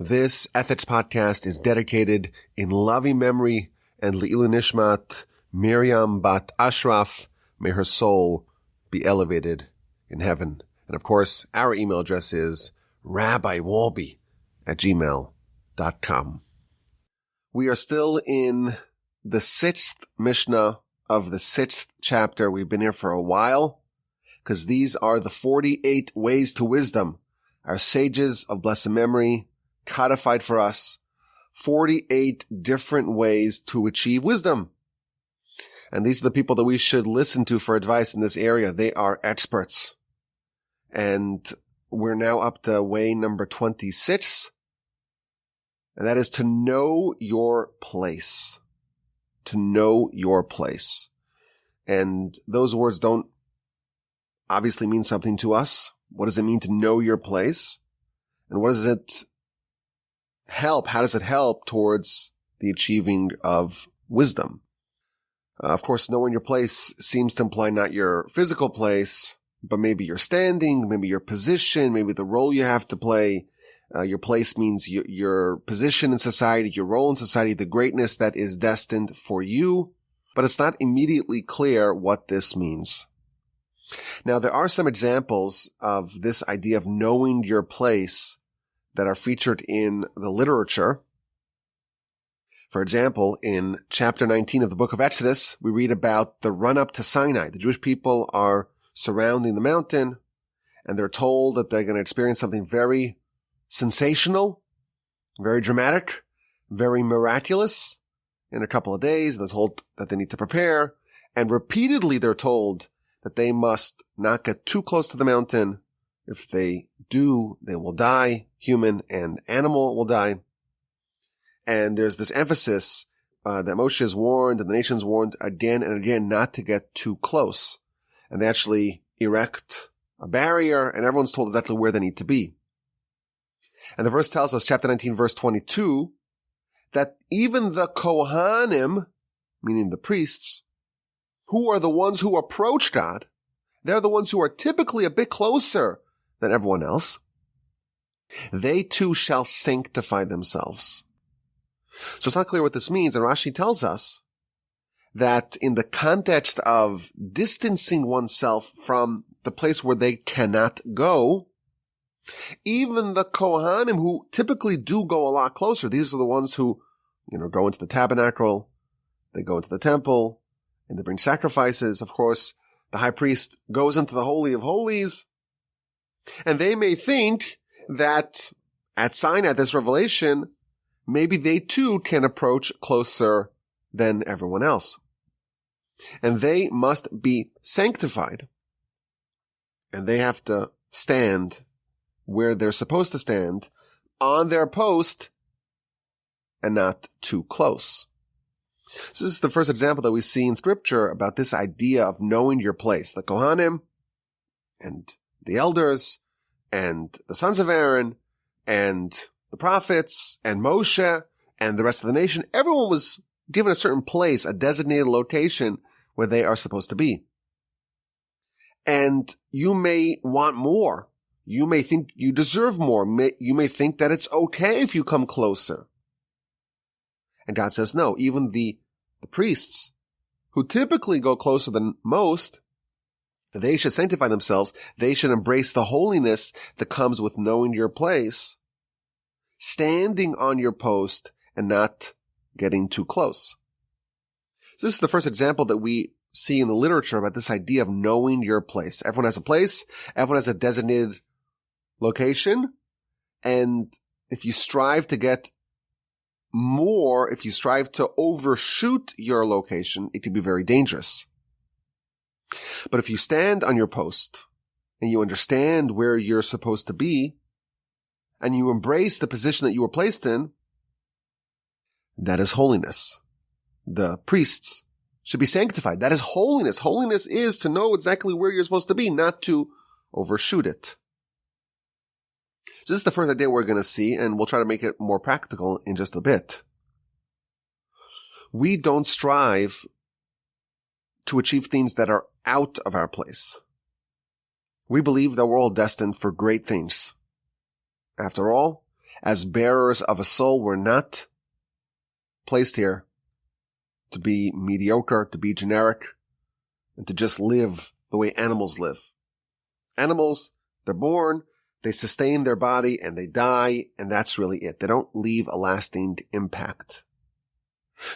This ethics podcast is dedicated in loving memory and leilui nishmat Miriam bat Ashraf. May her soul be elevated in heaven. And of course, our email address is rabbiwalby@gmail.com. We are still in the 6th Mishnah of the 6th chapter. We've been here for a while because these are the 48 ways to wisdom. Our sages of blessed memory codified for us 48 different ways to achieve wisdom. And these are the people that we should listen to for advice in this area. They are experts. And we're now up to way number 26. And that is to know your place. To know your place. And those words don't obviously mean something to us. What does it mean to know your place? And what does it help? How does it help towards the achieving of wisdom? Of course, knowing your place seems to imply not your physical place, but maybe your standing, maybe your position, maybe the role you have to play. Your place means your position in society, your role in society, the greatness that is destined for you. But it's not immediately clear what this means. Now, there are some examples of this idea of knowing your place that are featured in the literature. For example, in chapter 19 of the book of Exodus, we read about the run-up to Sinai. The Jewish people are surrounding the mountain, and they're told that they're going to experience something very sensational, very dramatic, very miraculous in a couple of days. They're told that they need to prepare, and repeatedly they're told that they must not get too close to the mountain. If they do, they will die. Human and animal will die. And there's this emphasis that Moshe is warned and the nation's warned again and again not to get too close. And they actually erect a barrier, and everyone's told exactly where they need to be. And the verse tells us, chapter 19, verse 22, that even the Kohanim, meaning the priests, who are the ones who approach God, they're the ones who are typically a bit closer than everyone else. They too shall sanctify themselves. So it's not clear what this means, and Rashi tells us that in the context of distancing oneself from the place where they cannot go, even the Kohanim, who typically do go a lot closer, these are the ones who, go into the tabernacle, they go into the temple, and they bring sacrifices. Of course, the high priest goes into the Holy of Holies, and they may think that at Sinai, this revelation, maybe they too can approach closer than everyone else. And they must be sanctified. And they have to stand where they're supposed to stand on their post and not too close. So this is the first example that we see in scripture about this idea of knowing your place. The Kohanim and the elders and the sons of Aaron and the prophets and Moshe and the rest of the nation, everyone was given a certain place, a designated location where they are supposed to be. And you may want more. You may think you deserve more. You may think that it's okay if you come closer. And God says, no, even the priests, who typically go closer than most, they should sanctify themselves. They should embrace the holiness that comes with knowing your place, standing on your post, and not getting too close. So this is the first example that we see in the literature about this idea of knowing your place. Everyone has a place. Everyone has a designated location. And if you strive to get more, if you strive to overshoot your location, it can be very dangerous. But if you stand on your post and you understand where you're supposed to be and you embrace the position that you were placed in, that is holiness. The priests should be sanctified. That is holiness. Holiness is to know exactly where you're supposed to be, not to overshoot it. So this is the first idea we're going to see, and we'll try to make it more practical in just a bit. We don't strive to achieve things that are out of our place. We believe that we're all destined for great things. After all, as bearers of a soul. We're not placed here to be mediocre, to be generic, and to just live the way animals live. Animals, they're born, they sustain their body, and they die, and that's really it. They don't leave a lasting impact.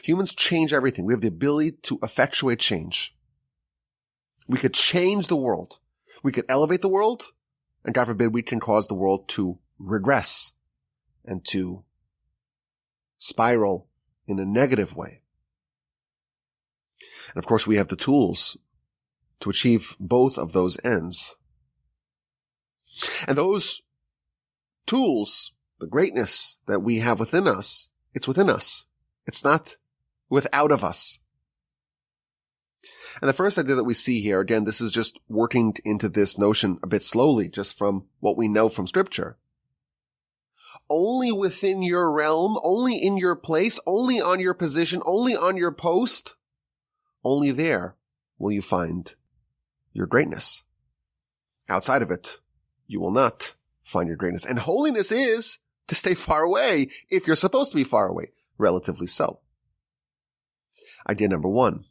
Humans change everything. We have the ability to effectuate change. We could change the world. We could elevate the world, and God forbid we can cause the world to regress and to spiral in a negative way. And of course, we have the tools to achieve both of those ends. And those tools, the greatness that we have within us, it's within us. It's not without of us. And the first idea that we see here, again, this is just working into this notion a bit slowly, just from what we know from Scripture. Only within your realm, only in your place, only on your position, only on your post, only there will you find your greatness. Outside of it, you will not find your greatness. And holiness is to stay far away if you're supposed to be far away, relatively so. Idea number one.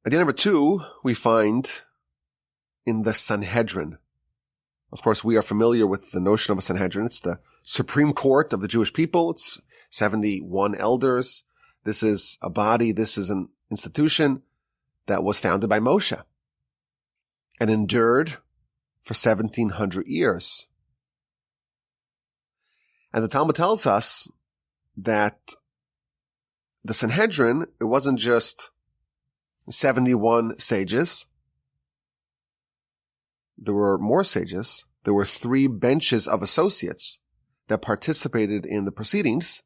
Idea number two, we find in the Sanhedrin. Of course, we are familiar with the notion of a Sanhedrin. It's the supreme court of the Jewish people. It's 71 elders. This is a body. This is an institution that was founded by Moshe and endured for 1,700 years. And the Talmud tells us that the Sanhedrin, it wasn't just 71 sages. There were more sages. There were 3 benches of associates that participated in the proceedings.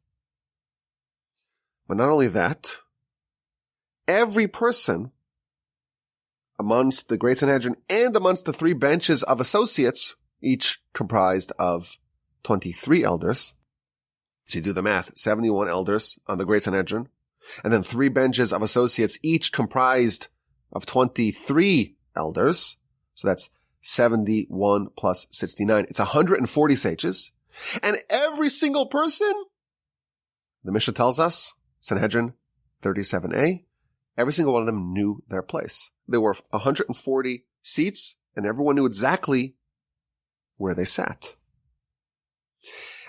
But not only that, every person amongst the Great Sanhedrin and amongst the 3 benches of associates, each comprised of 23 elders. So you do the math, 71 elders on the Great Sanhedrin, and then 3 benches of associates, each comprised of 23 elders. So that's 71 plus 69. It's 140 sages. And every single person, the Mishnah tells us, Sanhedrin 37a, every single one of them knew their place. There were 140 seats, and everyone knew exactly where they sat.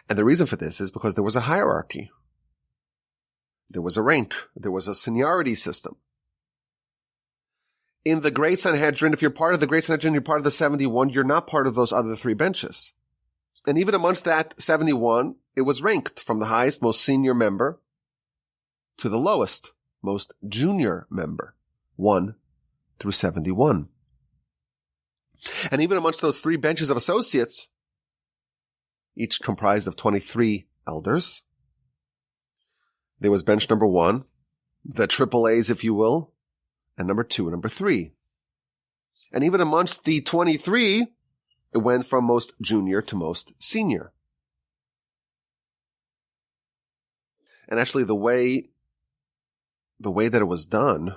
And the reason for this is because there was a hierarchy. There was a rank. There was a seniority system. In the Great Sanhedrin, if you're part of the Great Sanhedrin, you're part of the 71, you're not part of those other 3 benches. And even amongst that 71, it was ranked from the highest, most senior member to the lowest, most junior member, 1 through 71. And even amongst those 3 benches of associates, each comprised of 23 elders, there was bench number 1, the triple A's, if you will, and number 2 and number 3. And even amongst the 23, it went from most junior to most senior. And actually the way that it was done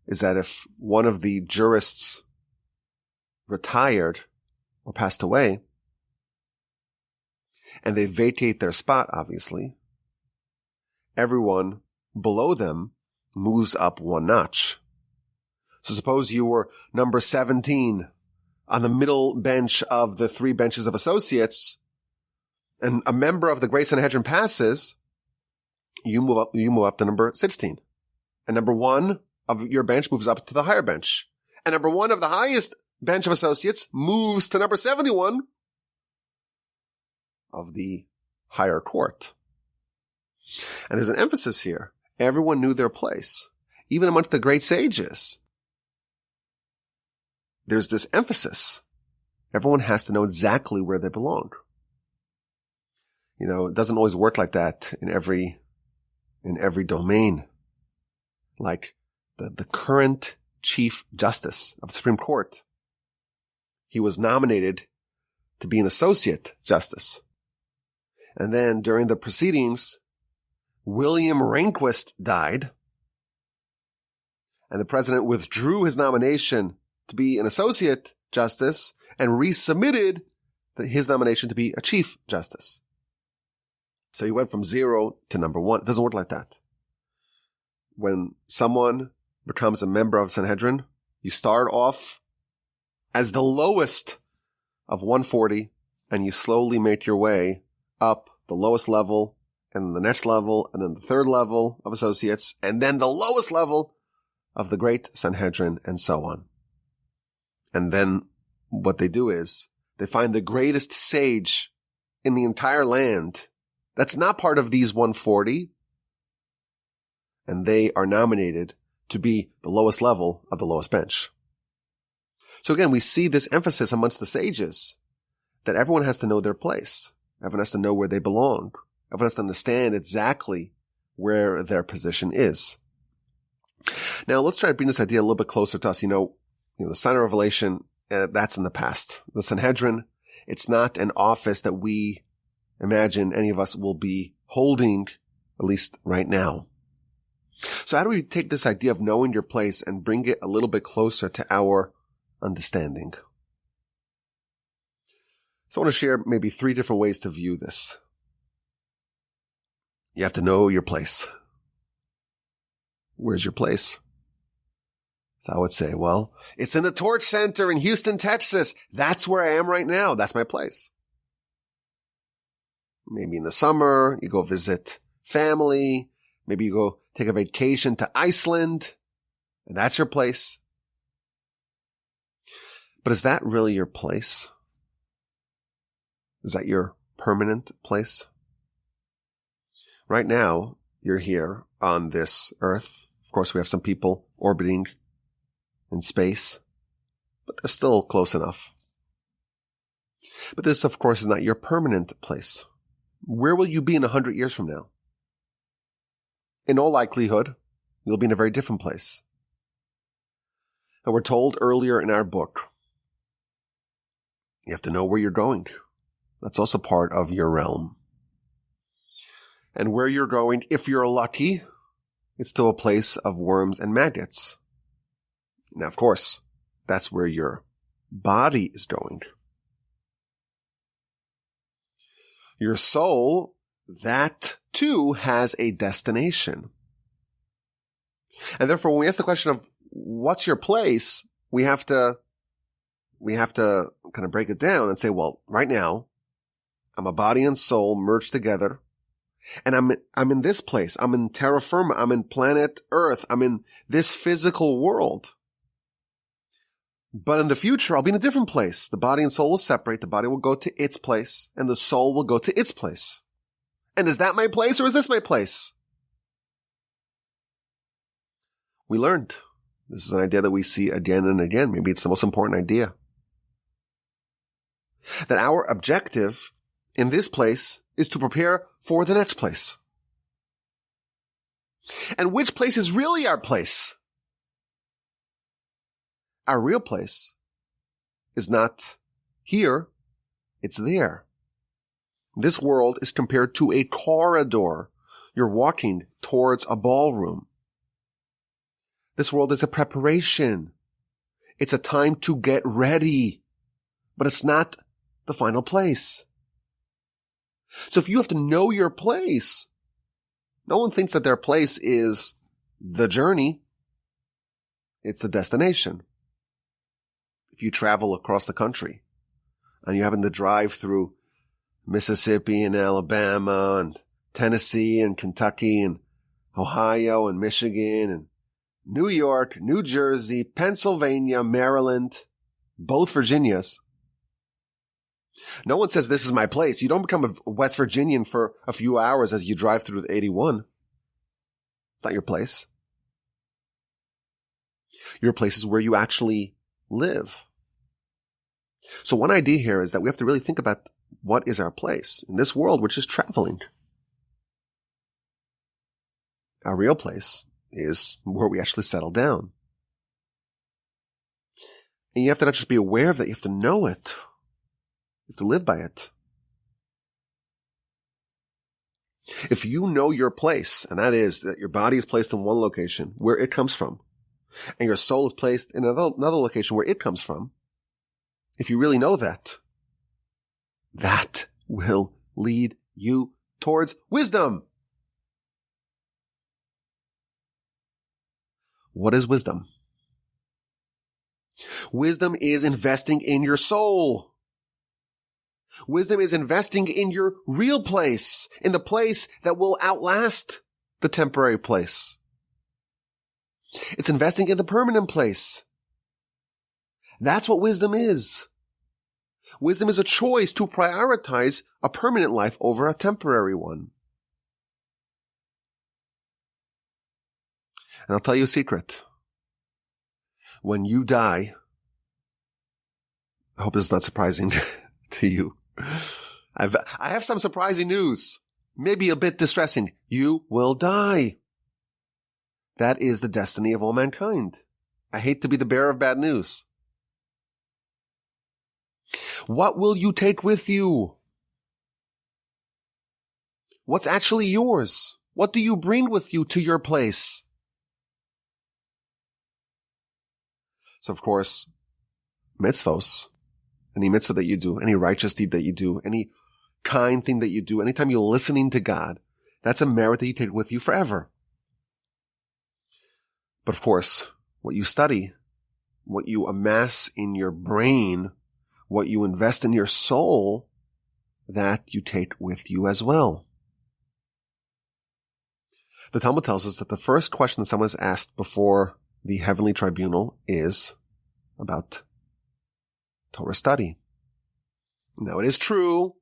is that if one of the jurists retired or passed away, and they vacate their spot, obviously, everyone below them moves up 1 notch. So suppose you were number 17 on the middle bench of the 3 benches of associates, and a member of the Great Sanhedrin passes, you move up to number 16. And number 1 of your bench moves up to the higher bench. And number 1 of the highest bench of associates moves to number 71 of the higher court. And there's an emphasis here. Everyone knew their place. Even amongst the great sages, there's this emphasis. Everyone has to know exactly where they belong. You know, it doesn't always work like that in every domain. Like the current Chief Justice of the Supreme Court, he was nominated to be an Associate Justice. And then during the proceedings, William Rehnquist died, and the president withdrew his nomination to be an Associate Justice and resubmitted his nomination to be a chief justice. So he went from 0 to number 1. It doesn't work like that. When someone becomes a member of Sanhedrin, you start off as the lowest of 140, and you slowly make your way up the lowest level, and the next level, and then the third level of associates, and then the lowest level of the great Sanhedrin, and so on. And then what they do is they find the greatest sage in the entire land that's not part of these 140, and they are nominated to be the lowest level of the lowest bench. So again, we see this emphasis amongst the sages that everyone has to know their place. Everyone has to know where they belong. Everyone has to understand exactly where their position is. Now, let's try to bring this idea a little bit closer to us. The sign of revelation, that's in the past. The Sanhedrin, it's not an office that we imagine any of us will be holding, at least right now. So how do we take this idea of knowing your place and bring it a little bit closer to our understanding? So I want to share maybe 3 different ways to view this. You have to know your place. Where's your place? So I would say, well, it's in the Torch Center in Houston, Texas. That's where I am right now. That's my place. Maybe in the summer, you go visit family. Maybe you go take a vacation to Iceland, and that's your place. But is that really your place? Is that your permanent place? Right now, you're here on this earth. Of course, we have some people orbiting in space, but they're still close enough. But this, of course, is not your permanent place. Where will you be in 100 years from now? In all likelihood, you'll be in a very different place. And we're told earlier in our book, you have to know where you're going. That's also part of your realm. And where you're going, if you're lucky, it's to a place of worms and maggots. Now, of course, that's where your body is going. Your soul, that too has a destination. And therefore, when we ask the question of what's your place, we have to kind of break it down and say, well, right now, I'm a body and soul merged together. And I'm in this place. I'm in terra firma. I'm in planet Earth. I'm in this physical world. But in the future, I'll be in a different place. The body and soul will separate. The body will go to its place and the soul will go to its place. And is that my place or is this my place? We learned. This is an idea that we see again and again. Maybe it's the most important idea. That our objective in this place is to prepare for the next place. And which place is really our place? Our real place is not here, it's there. This world is compared to a corridor. You're walking towards a ballroom. This world is a preparation. It's a time to get ready, but it's not the final place. So if you have to know your place, no one thinks that their place is the journey. It's the destination. If you travel across the country and you happen to drive through Mississippi and Alabama and Tennessee and Kentucky and Ohio and Michigan and New York, New Jersey, Pennsylvania, Maryland, both Virginias. No one says this is my place. You don't become a West Virginian for a few hours as you drive through the 81. It's not your place. Your place is where you actually live. So one idea here is that we have to really think about what is our place in this world, which is traveling. Our real place is where we actually settle down. And you have to not just be aware of that, you have to know it. You have to live by it. If you know your place, and that is that your body is placed in one location where it comes from, and your soul is placed in another location where it comes from, if you really know that, that will lead you towards wisdom. What is wisdom? Wisdom is investing in your soul. Wisdom is investing in your real place, in the place that will outlast the temporary place. It's investing in the permanent place. That's what wisdom is. Wisdom is a choice to prioritize a permanent life over a temporary one. And I'll tell you a secret. When you die, I hope this is not surprising to you. I have some surprising news. Maybe a bit distressing. You will die. That is the destiny of all mankind. I hate to be the bearer of bad news. What will you take with you? What's actually yours? What do you bring with you to your place? So, of course, mitzvos, any mitzvah that you do, any righteous deed that you do, any kind thing that you do, anytime you're listening to God, that's a merit that you take with you forever. But of course, what you study, what you amass in your brain, what you invest in your soul, that you take with you as well. The Talmud tells us that the first question that someone is asked before the heavenly tribunal is about Torah study. Now, it is true,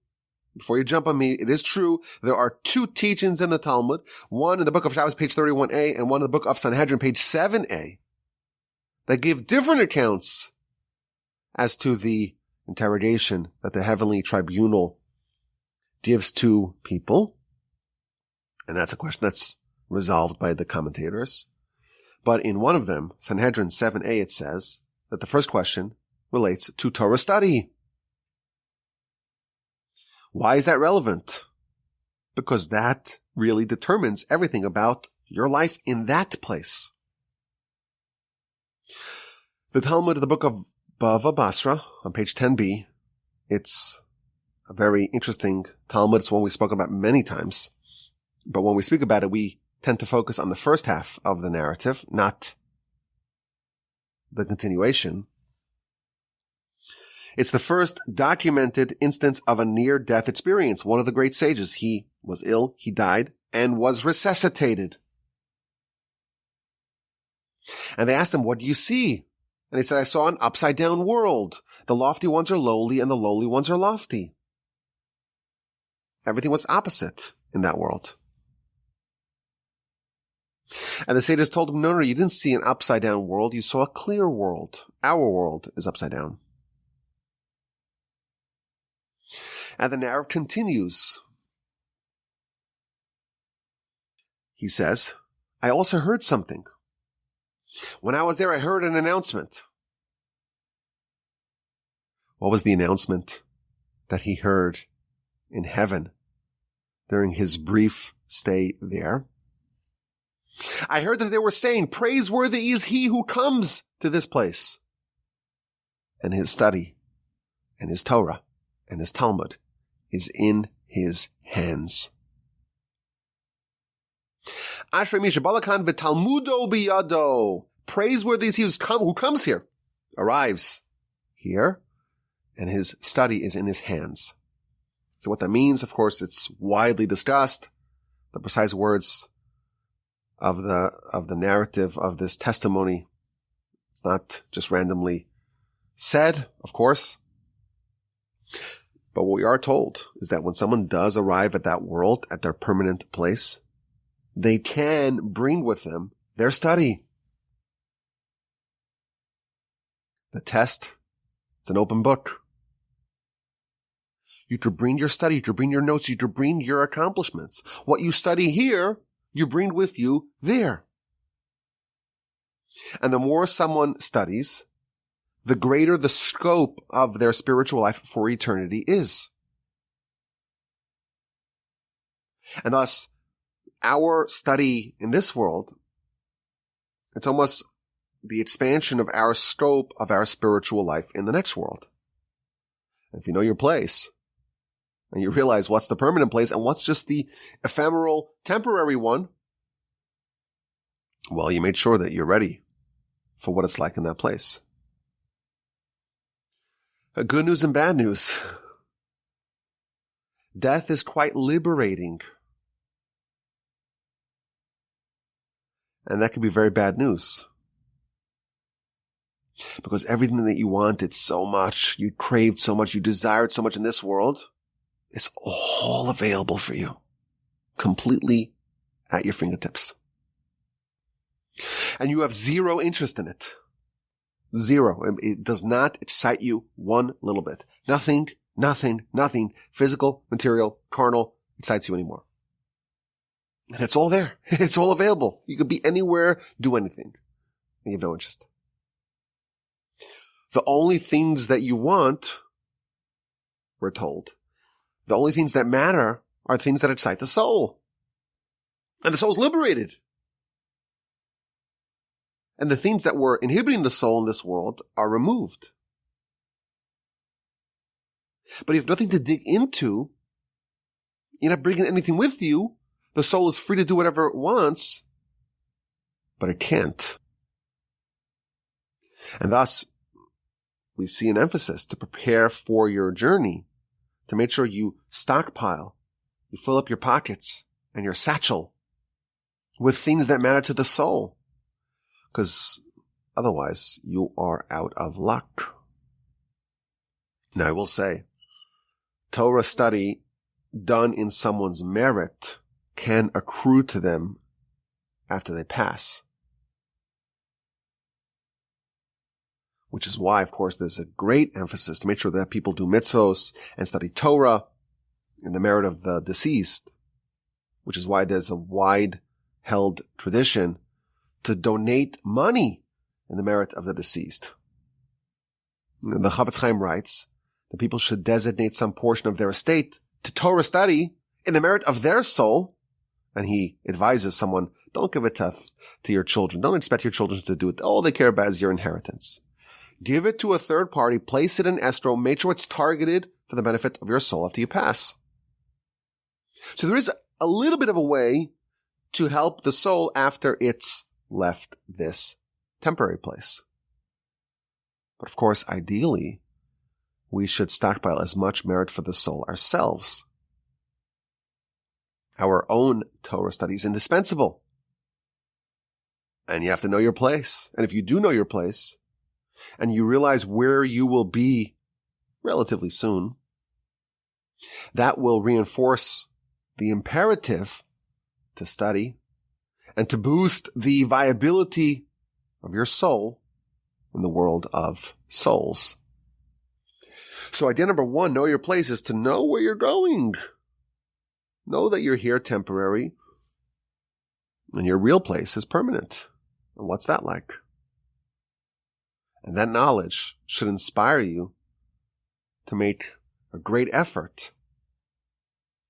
before you jump on me, it is true, there are two teachings in the Talmud, one in the book of Shabbos, page 31a, and one in the book of Sanhedrin, page 7a, that give different accounts as to the interrogation that the heavenly tribunal gives to people. And that's a question that's resolved by the commentators. But in one of them, Sanhedrin 7a, it says that the first question relates to Torah study. Why is that relevant? Because that really determines everything about your life in that place. The Talmud of the book of Bava Basra on page 10b, it's a very interesting Talmud. It's one we've spoken about many times. But when we speak about it, we tend to focus on the first half of the narrative, not the continuation. It's the first documented instance of a near-death experience. One of the great sages, he was ill, he died, and was resuscitated. And they asked him, what do you see? And he said, I saw an upside-down world. The lofty ones are lowly, and the lowly ones are lofty. Everything was opposite in that world. And the sages told him, no, you didn't see an upside-down world. You saw a clear world. Our world is upside down. And the narrative continues. He says, I also heard something. When I was there, I heard an announcement. What was the announcement that he heard in heaven during his brief stay there? I heard that they were saying, praiseworthy is he who comes to this place. And his study and his Torah and his Talmud is in his hands. Ashraf Mishabalakan v'Talmudo biyado. Praiseworthy is he who comes here, arrives here, and his study is in his hands. So what that means, of course, it's widely discussed. The precise words of the narrative of this testimony, it's not just randomly said, of course. But what we are told is that when someone does arrive at that world, at their permanent place, they can bring with them their study. The test, it's an open book. You to bring your study, you to bring your notes, you to bring your accomplishments. What you study here, you bring with you there. And the more someone studies, the greater the scope of their spiritual life for eternity is. And thus, our study in this world, it's almost the expansion of our scope of our spiritual life in the next world. And if you know your place, and you realize what's the permanent place and what's just the ephemeral, temporary one, well, you made sure that you're ready for what it's like in that place. Good news and bad news. Death is quite liberating. And that can be very bad news. Because everything that you wanted so much, you craved so much, you desired so much in this world, is all available for you. Completely at your fingertips. And you have zero interest in it. Zero. It does not excite you one little bit. Nothing, physical, material, carnal, excites you anymore. And it's all there. It's all available. You could be anywhere, do anything. And you have no interest. The only things that you want, we're told, the only things that matter are things that excite the soul. And the soul's liberated. And the things that were inhibiting the soul in this world are removed. But if you have nothing to dig into, you're not bringing anything with you, the soul is free to do whatever it wants, but it can't. And thus, we see an emphasis to prepare for your journey, to make sure you stockpile, you fill up your pockets and your satchel with things that matter to the soul. Because otherwise you are out of luck. Now I will say, Torah study done in someone's merit can accrue to them after they pass. Which is why, of course, there's a great emphasis to make sure that people do mitzvos and study Torah in the merit of the deceased. Which is why there's a wide-held tradition to donate money in the merit of the deceased. The Chafetz Chaim writes that people should designate some portion of their estate to Torah study in the merit of their soul. And he advises someone, don't give it to your children. Don't expect your children to do it. All they care about is your inheritance. Give it to a third party, place it in escrow, make sure it's targeted for the benefit of your soul after you pass. So there is a little bit of a way to help the soul after it's left this temporary place. But of course, ideally, we should stockpile as much merit for the soul ourselves. Our own Torah study is indispensable. And you have to know your place. And if you do know your place, and you realize where you will be relatively soon, that will reinforce the imperative to study and to boost the viability of your soul in the world of souls. So idea number one, know your place, is to know where you're going. Know that you're here temporary and your real place is permanent. And what's that like? And that knowledge should inspire you to make a great effort,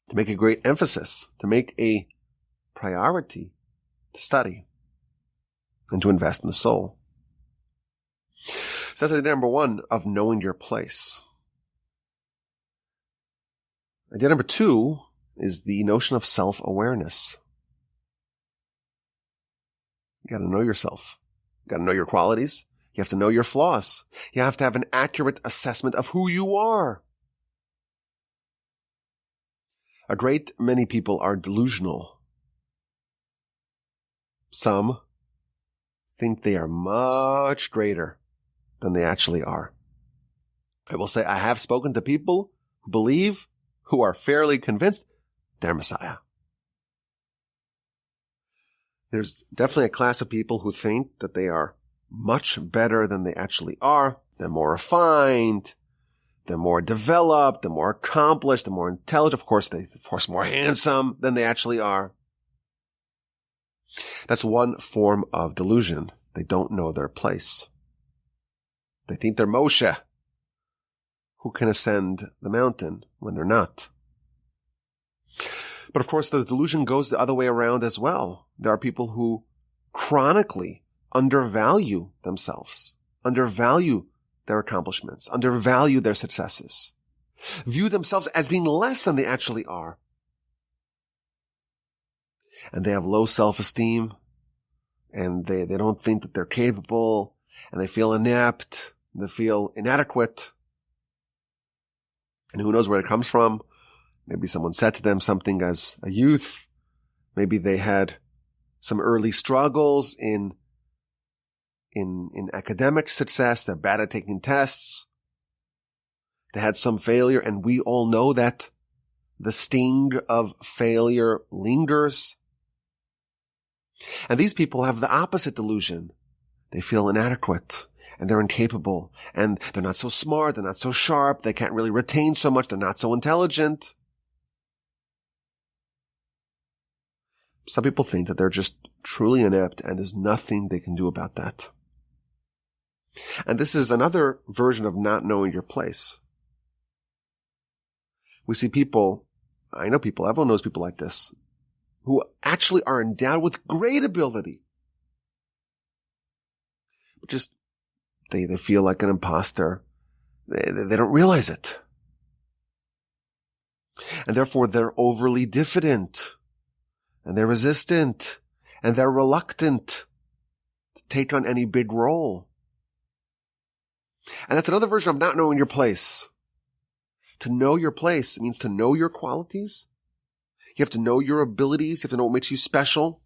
to make a great emphasis, to make a priority to study and to invest in the soul. So that's idea number one of knowing your place. Idea number two is the notion of self-awareness. You got to know yourself. You got to know your qualities. You have to know your flaws. You have to have an accurate assessment of who you are. A great many people are delusional. Some think they are much greater than they actually are. I will say I have spoken to people who believe, who are fairly convinced they're Messiah. There's definitely a class of people who think that they are much better than they actually are. They're more refined. They're more developed. They're more accomplished. They're more intelligent. Of course, more handsome than they actually are. That's one form of delusion. They don't know their place. They think they're Moshe, who can ascend the mountain when they're not. But of course, the delusion goes the other way around as well. There are people who chronically undervalue themselves, undervalue their accomplishments, undervalue their successes. view themselves as being less than they actually are. And they have low self-esteem, and they don't think that they're capable, and they feel inept, they feel inadequate. And who knows where it comes from? Maybe someone said to them something as a youth. Maybe they had some early struggles in academic success. They're bad at taking tests. They had some failure, and we all know that the sting of failure lingers. And these people have the opposite delusion. They feel inadequate, and they're incapable, and they're not so smart, they're not so sharp, they can't really retain so much, they're not so intelligent. Some people think that they're just truly inept, and there's nothing they can do about that. And this is another version of not knowing your place. We see people, I know people, everyone knows people like this, who actually are endowed with great ability. But just, they feel like an imposter. They don't realize it. And therefore they're overly diffident. And they're resistant. And they're reluctant to take on any big role. And that's another version of not knowing your place. To know your place means to know your qualities. You have to know your abilities. You have to know what makes you special.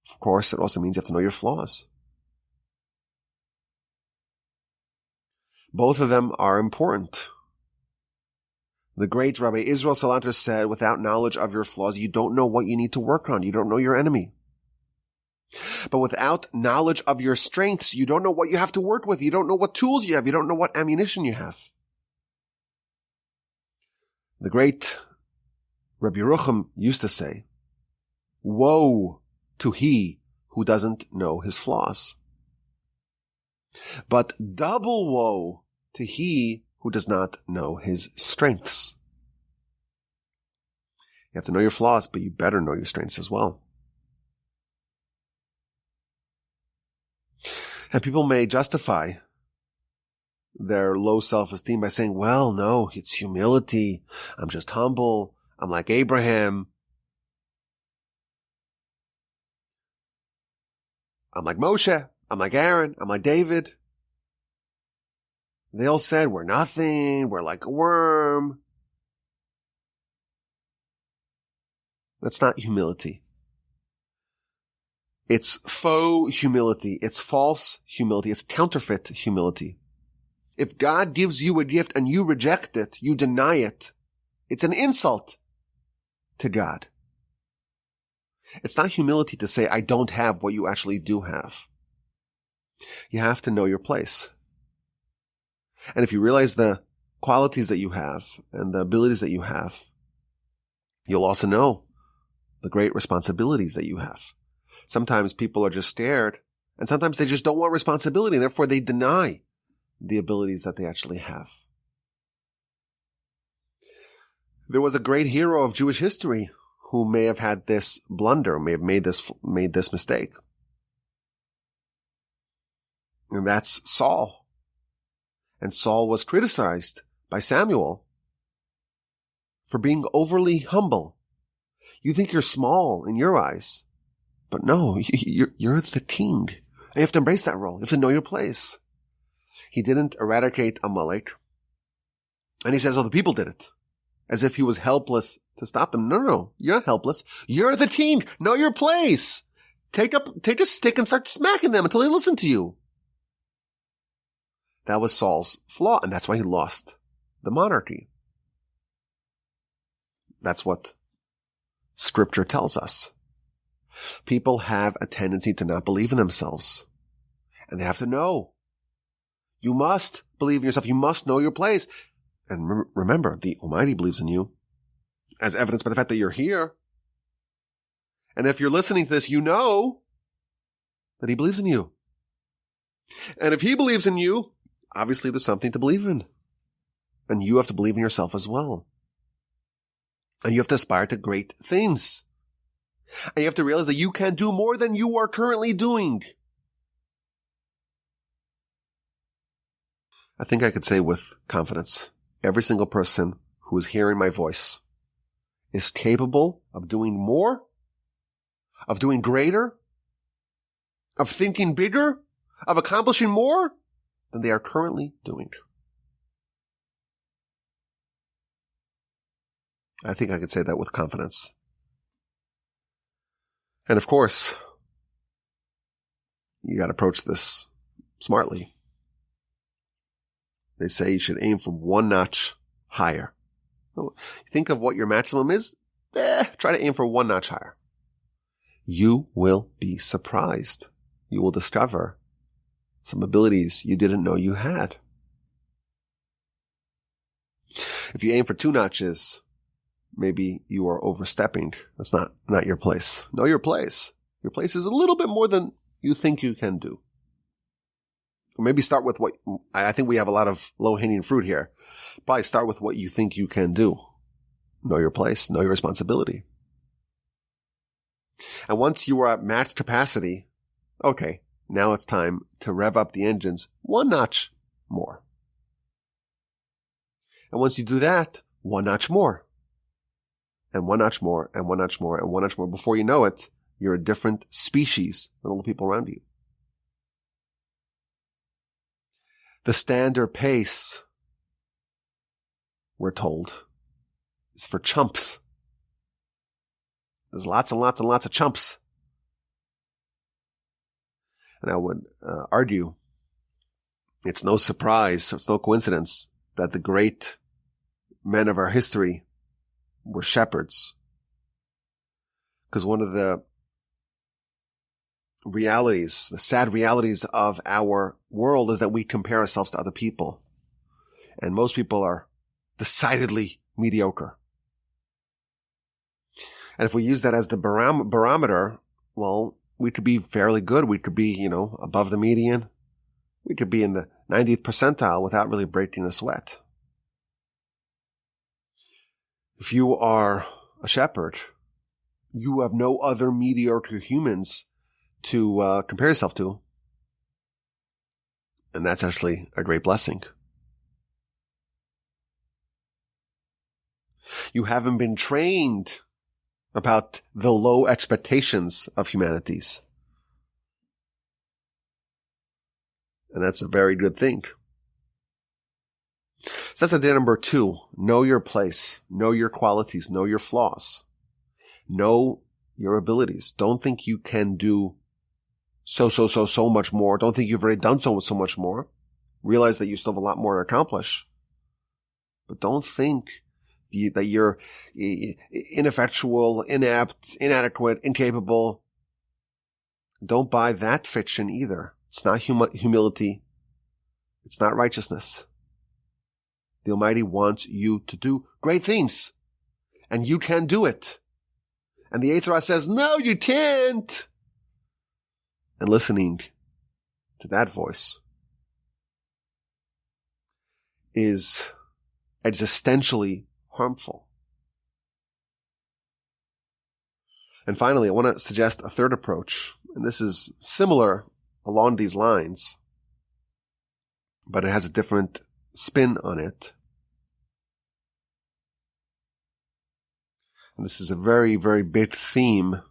Of course, it also means you have to know your flaws. Both of them are important. The great Rabbi Israel Salanter said, without knowledge of your flaws, you don't know what you need to work on. You don't know your enemy. But without knowledge of your strengths, you don't know what you have to work with. You don't know what tools you have. You don't know what ammunition you have. The great Rabbi Yerucham used to say, woe to he who doesn't know his flaws. But double woe to he who does not know his strengths. You have to know your flaws, but you better know your strengths as well. And people may justify their low self-esteem by saying, well, no, it's humility. I'm just humble. I'm like Abraham. I'm like Moshe. I'm like Aaron. I'm like David. They all said, we're nothing. We're like a worm. That's not humility. It's faux humility. It's false humility. It's counterfeit humility. If God gives you a gift and you reject it, you deny it, it's an insult to God. It's not humility to say, I don't have what you actually do have. You have to know your place. And if you realize the qualities that you have and the abilities that you have, you'll also know the great responsibilities that you have. Sometimes people are just scared, and sometimes they just don't want responsibility, and therefore they deny the abilities that they actually have. There was a great hero of Jewish history who may have had this blunder, may have made this mistake. And that's Saul. And Saul was criticized by Samuel for being overly humble. You think you're small in your eyes, but no, you're the king. And you have to embrace that role. You have to know your place. He didn't eradicate Amalek. And he says, oh, the people did it. As if he was helpless to stop them. No, you're not helpless. You're the king. Know your place. Take a stick and start smacking them until they listen to you. That was Saul's flaw, and that's why he lost the monarchy. That's what Scripture tells us. People have a tendency to not believe in themselves. And they have to know. You must believe in yourself. You must know your place. And remember, the Almighty believes in you, as evidenced by the fact that you're here. And if you're listening to this, you know that He believes in you. And if He believes in you, obviously there's something to believe in. And you have to believe in yourself as well. And you have to aspire to great things. And you have to realize that you can do more than you are currently doing. I think I could say with confidence, every single person who is hearing my voice is capable of doing more, of doing greater, of thinking bigger, of accomplishing more than they are currently doing. I think I could say that with confidence. And of course, you got to approach this smartly. They say you should aim for one notch higher. Think of what your maximum is. Try to aim for one notch higher. You will be surprised. You will discover some abilities you didn't know you had. If you aim for 2 notches, maybe you are overstepping. That's not your place. Know your place. Your place is a little bit more than you think you can do. Or maybe start with what, I think we have a lot of low-hanging fruit here. Probably start with what you think you can do. Know your place. Know your responsibility. And once you are at max capacity, okay, now it's time to rev up the engines 1 notch more. And once you do that, 1 notch more. And 1 notch more, and 1 notch more, and 1 notch more. Before you know it, you're a different species than all the people around you. The standard pace, we're told, is for chumps. There's lots and lots and lots of chumps. And I would argue it's no surprise, it's no coincidence that the great men of our history were shepherds. Because one of the realities, the sad realities of our world is that we compare ourselves to other people. And most people are decidedly mediocre. And if we use that as the barometer, well, we could be fairly good. We could be, above the median. We could be in the 90th percentile without really breaking a sweat. If you are a shepherd, you have no other mediocre humans to compare yourself to. And that's actually a great blessing. You haven't been trained about the low expectations of humanities. And that's a very good thing. So that's idea number 2. Know your place. Know your qualities. Know your flaws. Know your abilities. Don't think you can do so much more. Don't think you've already done so much more. Realize that you still have a lot more to accomplish. But don't think that you're ineffectual, inept, inadequate, incapable. Don't buy that fiction either. It's not humility. It's not righteousness. The Almighty wants you to do great things. And you can do it. And the Torah says, no, you can't. And listening to that voice is existentially harmful. And finally, I want to suggest a third approach, and this is similar along these lines, but it has a different spin on it. And this is a very, very big theme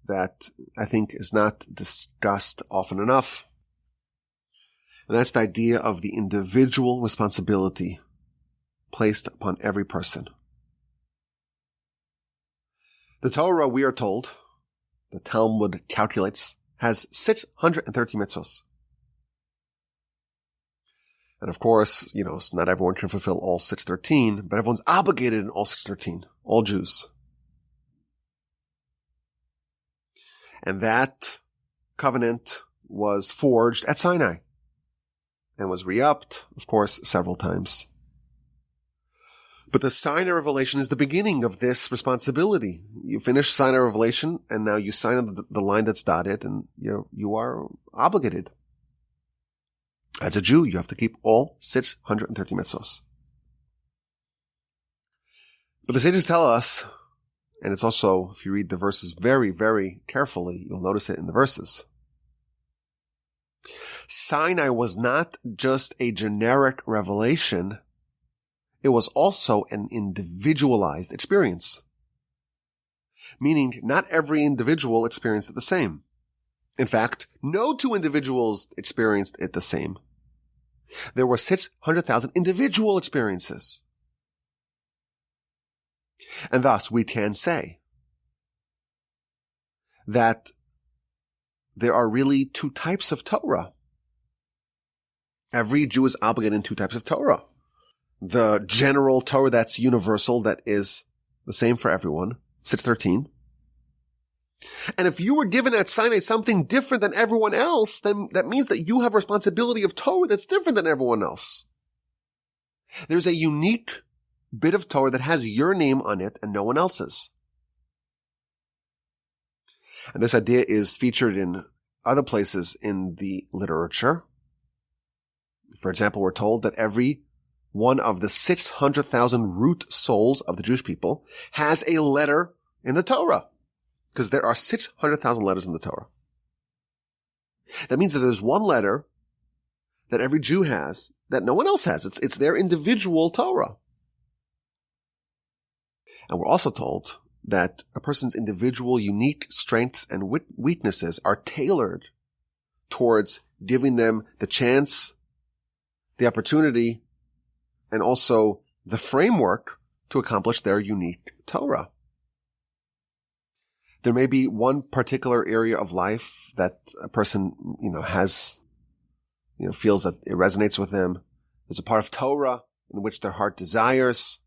that I think is not discussed often enough. And that's the idea of the individual responsibility placed upon every person. The Torah, we are told, the Talmud calculates, has 630 mitzvos. And of course, not everyone can fulfill all 613, but everyone's obligated in all 613, all Jews. And that covenant was forged at Sinai and was re-upped, of course, several times. But the Sinai revelation is the beginning of this responsibility. You finish Sinai revelation, and now you sign the line that's dotted, and you are obligated. As a Jew, you have to keep all 630 mitzvos. But the sages tell us, and it's also, if you read the verses very, very carefully, you'll notice it in the verses. Sinai was not just a generic revelation. It was also an individualized experience. Meaning, not every individual experienced it the same. In fact, no two individuals experienced it the same. There were 600,000 individual experiences. And thus, we can say that there are really two types of Torah. Every Jew is obligated in two types of Torah. The general Torah that's universal, that is the same for everyone, 613. And if you were given at Sinai something different than everyone else, then that means that you have responsibility of Torah that's different than everyone else. There's a unique bit of Torah that has your name on it and no one else's. And this idea is featured in other places in the literature. For example, we're told that every one of the 600,000 root souls of the Jewish people has a letter in the Torah. Because there are 600,000 letters in the Torah. That means that there's one letter that every Jew has that no one else has. It's their individual Torah. And we're also told that a person's individual unique strengths and weaknesses are tailored towards giving them the chance, the opportunity, and also the framework to accomplish their unique Torah. There may be one particular area of life that a person, feels that it resonates with them. There's a part of Torah in which their heart desires.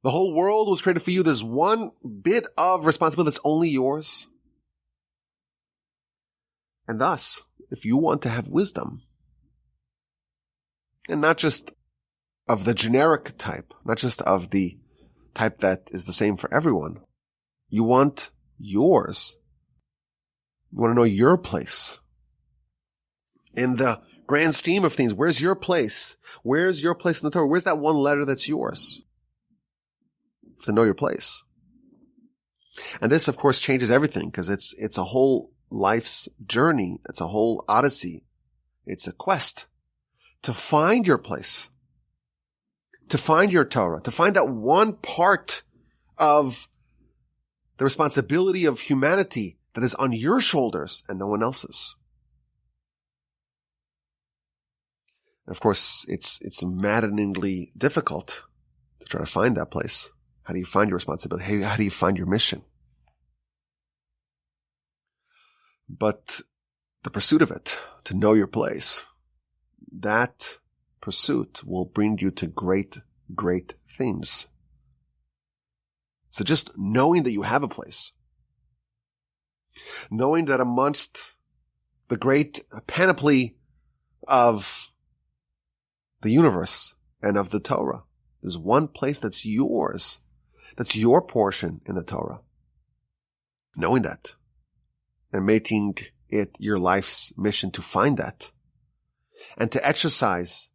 The whole world was created for you. There's one bit of responsibility that's only yours. And thus, if you want to have wisdom, and not just of the generic type, not just of the type that is the same for everyone, you want yours. You want to know your place. In the grand scheme of things, where's your place? Where's your place in the Torah? Where's that one letter that's yours? To know your place. And this, of course, changes everything because it's a whole life's journey. It's a whole odyssey. It's a quest to find your place, to find your Torah, to find that one part of the responsibility of humanity that is on your shoulders and no one else's. And of course, it's maddeningly difficult to try to find that place. How do you find your responsibility? How do you find your mission? But the pursuit of it, to know your place, that pursuit will bring you to great, great things. So just knowing that you have a place, knowing that amongst the great panoply of the universe and of the Torah, there's one place that's yours, that's your portion in the Torah. Knowing that and making it your life's mission to find that and to exercise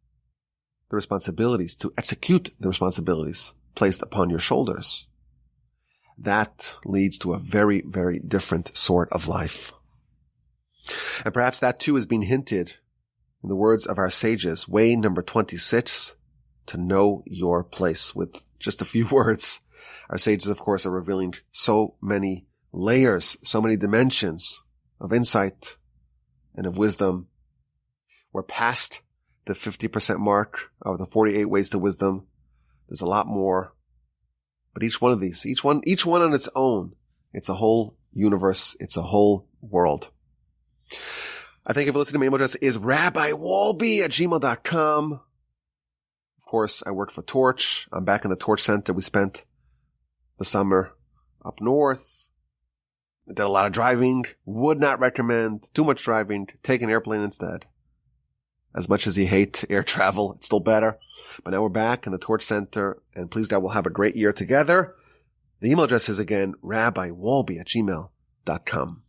the responsibilities, to execute the responsibilities placed upon your shoulders. That leads to a very, very different sort of life. And perhaps that too has been hinted in the words of our sages, way number 26, to know your place. With just a few words, our sages, of course, are revealing so many layers, so many dimensions of insight and of wisdom. We're past the 50% mark of the 48 ways to wisdom. There's a lot more. But each one of these, each one on its own, it's a whole universe. It's a whole world. I thank you for listening. My email address is rabbiwolbe@gmail.com. Of course, I work for Torch. I'm back in the Torch Center. We spent the summer up north. I did a lot of driving. Would not recommend too much driving. Take an airplane instead. As much as you hate air travel, it's still better. But now we're back in the Torch Center, and please God, we'll have a great year together. The email address is again, rabbiwolbe@gmail.com.